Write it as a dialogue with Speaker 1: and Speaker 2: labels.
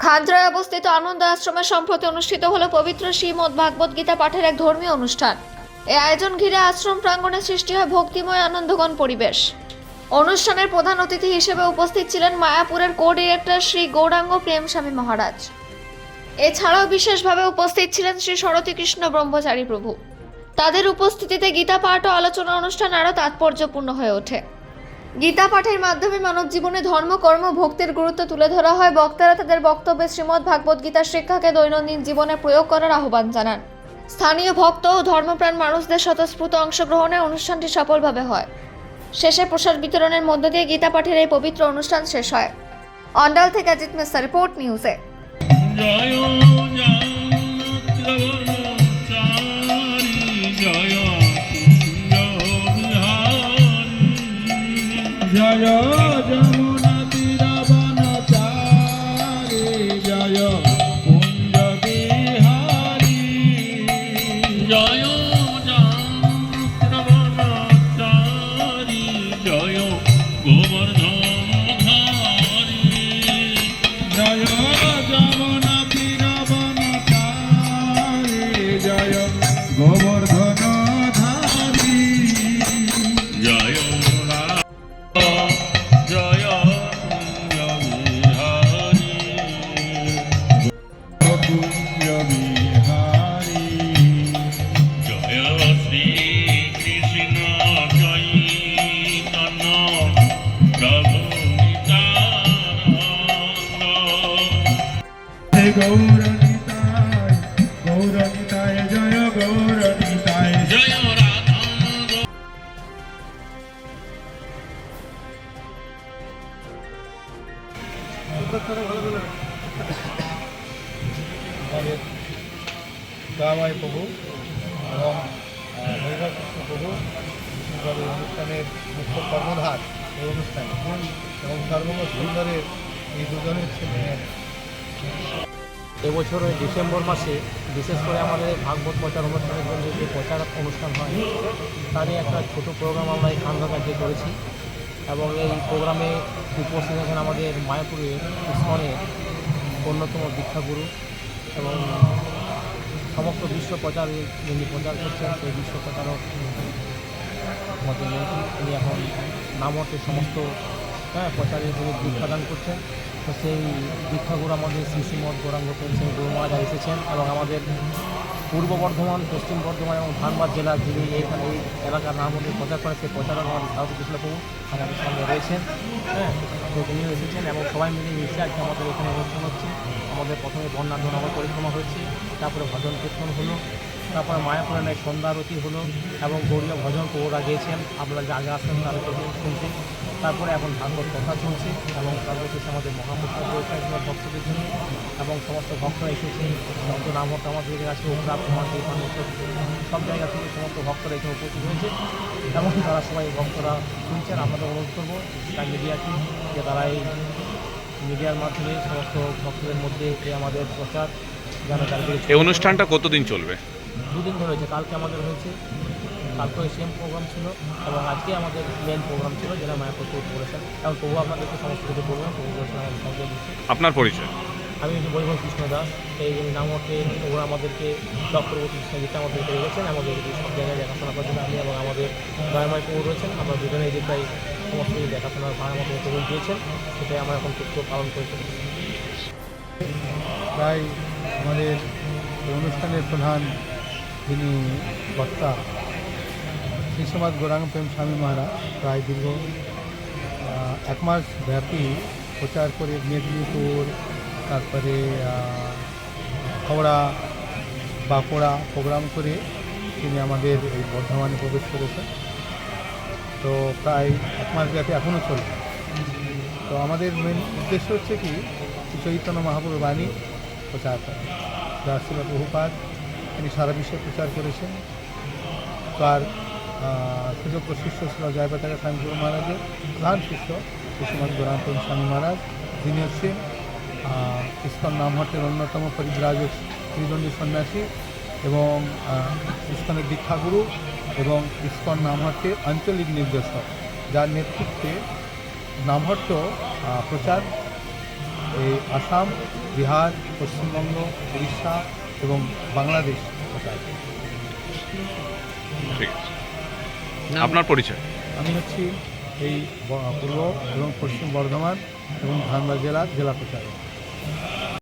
Speaker 1: খাদ্রায় অবস্থিত আনন্দ আশ্রমে সম্প্রতি অনুষ্ঠিত হলো পবিত্র শ্রীমদ্ ভাগবত গীতা পাঠের এক ধর্মীয় অনুষ্ঠান। এই আয়োজন ঘিরে আশ্রম প্রাঙ্গণে সৃষ্টি হয় ভক্তিময় আনন্দঘন পরিবেশ। অনুষ্ঠানের প্রধান অতিথি হিসেবে উপস্থিত ছিলেন মায়াপুরের কো ডিরেক্টর শ্রী গৌরাঙ্গ প্রেমস্বামী মহারাজ। এছাড়াও বিশেষভাবে উপস্থিত ছিলেন শ্রী সরতী কৃষ্ণ ব্রহ্মচারী প্রভু। তাদের উপস্থিতিতে গীতা পাঠ ও আলোচনা অনুষ্ঠান আরও তাৎপর্যপূর্ণ হয়ে ওঠে। গীতা পাঠের মাধ্যমে মানব জীবনে ধর্ম, কর্ম, ভক্তির গুরুত্ব তুলে ধরা হয়। বক্তারা তাদের বক্তব্যে শ্রীমদ্ ভাগবত গীতার শিক্ষাকে দৈনন্দিন জীবনে প্রয়োগ করার আহ্বান জানান। স্থানীয় ভক্ত ও ধর্মপ্রাণ মানুষদের স্বতঃস্ফূর্ত অংশগ্রহণে অনুষ্ঠানটি সফলভাবে হয়। শেষে প্রসাদ বিতরণের মধ্য দিয়ে গীতা পাঠের এই পবিত্র অনুষ্ঠান শেষ হয়। অন্ডাল থেকে অজিত মিশ্রা, রিপোর্ট নিউজে।
Speaker 2: জয় যমুনা তীরবনচারী জয় কুঞ্জ বিহারী জয় তীরবনচারী জয় গোবর্ধনধারী জয় যমুনা তীরবনচারী জয় গোবর্ধনধারী জয় গৌরনিতায় জয় গৌরনিতায় জয় রাধা। গামাই প্রভু এবং হরিকৃষ্ণ প্রভু বিশেষভাবে অনুষ্ঠানের মুখ্য কর্মধার এই অনুষ্ঠান এবং সর্বঙ্গ সুন্দরের এই দুজনের ছেলে।
Speaker 3: এবছর ডিসেম্বর মাসে বিশেষ করে আমাদের ভাগবত প্রচার অনুষ্ঠানের জন্য যে প্রচার অনুষ্ঠান হয় তারই একটা ছোটো প্রোগ্রাম আমরা এই খান্দাকার্যে করেছি এবং এই প্রোগ্রামে উপস্থিত আছেন আমাদের মায়াপুরের ইস্কনের অন্যতম দীক্ষাগুরু এবং সমস্ত বিশ্ব প্রচারে যিনি প্রচার করছেন সেই বিশ্ব প্রচারক মধ্যে তিনি এখন নামটের সমস্ত প্রচারে তিনি দীক্ষাদান করছেন। তো সেই দীক্ষাগুরু আমাদের শ্রীমদ্ গৌরাঙ্গ প্রেমস্বামী গুরু মহারাজ এসেছেন এবং আমাদের পূর্ব বর্ধমান, পশ্চিম বর্ধমান এবং ধানবাদ জেলার যিনি এইখানে এই এলাকার নাম অনুযায়ী প্রচার করেন সেই প্রচারক আমাদের সরতী কৃষ্ণ প্রভু আমাদের সঙ্গে রয়েছেন। তো তিনিও এসেছেন এবং সবাই মিলে মিশে আজকে আমাদের এখানে অনুষ্ঠান হচ্ছে। আমাদের প্রথমে বর্ণাঢ্য নগর পরিক্রমা হয়েছে, তারপরে ভজন কীর্তন হলো, তারপরে মায়াপুরাণের সন্ধ্যা আরতি হলো এবং গৌরীয় ভজন প্রভুরা গিয়েছেন, আপনারা যে আগে আসছেন তারা শুনছেন। তারপরে এখন ভাগবত কথা চলছে এবং সর্বশেষে আমাদের মহাপ্রসাদ রয়েছে ভক্তদের জন্য এবং সমস্ত ভক্তরা এসেছেন। যত নামক আমাদের কাছে উগ্রাপ সমাধি সব জায়গা থেকে সমস্ত ভক্তরা এখানে উপস্থিত হয়েছে এবং তারা সবাই ভক্তরা শুনছেন। আমাদের অনুরোধ করবো তার মিডিয়াকে যে তারা এই মিডিয়ার মাধ্যমে সমস্ত ভক্তদের মধ্যে আমাদের প্রচার জানা যাবে।
Speaker 4: এই অনুষ্ঠানটা কতদিন চলবে?
Speaker 3: দুদিন ধরে হয়েছে। কালকে আমাদের হয়েছে, কালকে সেম প্রোগ্রাম ছিল এবং আজকে আমাদের মেন প্রোগ্রাম ছিল যেটা মায়াপুর করেছেন। কারণ প্রভু আপনাদেরকে সমস্ত কিছু বলবেন, প্রভু বলেছেন আমাদের সঙ্গে দিচ্ছে।
Speaker 4: আপনার পরিচয়?
Speaker 3: আমি বৈভব কৃষ্ণ দাস। এই নামতে ওরা আমাদেরকে চক্রবর্তী কৃষ্ণজিতে আমাদেরকে রেখেছেন, আমাদের সব জায়গায় দেখাশোনা করছেন আমি এবং আমাদের দয়াময় প্রভু রয়েছেন। আমরা দুজনে যে প্রায় সমস্ত কিছু দেখাশোনার ভার আমাদের প্রভু দিয়েছেন, সেটাই আমরা এখন কর্তব্য পালন করে চলেছি।
Speaker 2: প্রায় আমাদের অনুষ্ঠানের প্রধান যিনি বক্তা শ্রীমদ্ গৌরাঙ্গ প্রেমস্বামী মহারাজ প্রায় দীর্ঘ 1 মাস ব্যাপী প্রচার করে মেদিনীপুর, তারপরে হাওড়া, বাঁকুড়া প্রোগ্রাম করে তিনি আমাদের এই বর্ধমানে প্রবেশ করেছেন। তো প্রায় 1 মাস ব্যাপী এখনও চলছে। তো আমাদের মেন উদ্দেশ্য হচ্ছে কি চৈতন্য মহাপ্রভুর বাণী প্রচার করা, যা ছিল প্রভুপাদ তিনি সারা বিশ্বে প্রচার করেছেন। তার সুযোগ্য শিষ্য ছিল জয়পতাকা স্বামী গুরু মহারাজের প্রধান শিষ্য শ্রীমদ্ গৌরাঙ্গ প্রেমস্বামী মহারাজ, যিনি হচ্ছেন ইস্কন নামহট্টের অন্যতম পরিব্রাজক ত্রিদণ্ডী সন্ন্যাসী এবং ইস্কনের দীক্ষাগুরু এবং ইস্কন নামহট্টের আঞ্চলিক নির্দেশক, যার নেতৃত্বে নামহট্ট প্রচার এই আসাম, বিহার, পশ্চিমবঙ্গ, উড়িষ্যা এবং বাংলাদেশ প্রচার।
Speaker 4: ঠিক আছে। আপনার পরিচয়?
Speaker 2: আমি হচ্ছি এই পূর্ব এবং পশ্চিম বর্ধমান এবং ধানবাদ জেলার জেলা প্রচারক।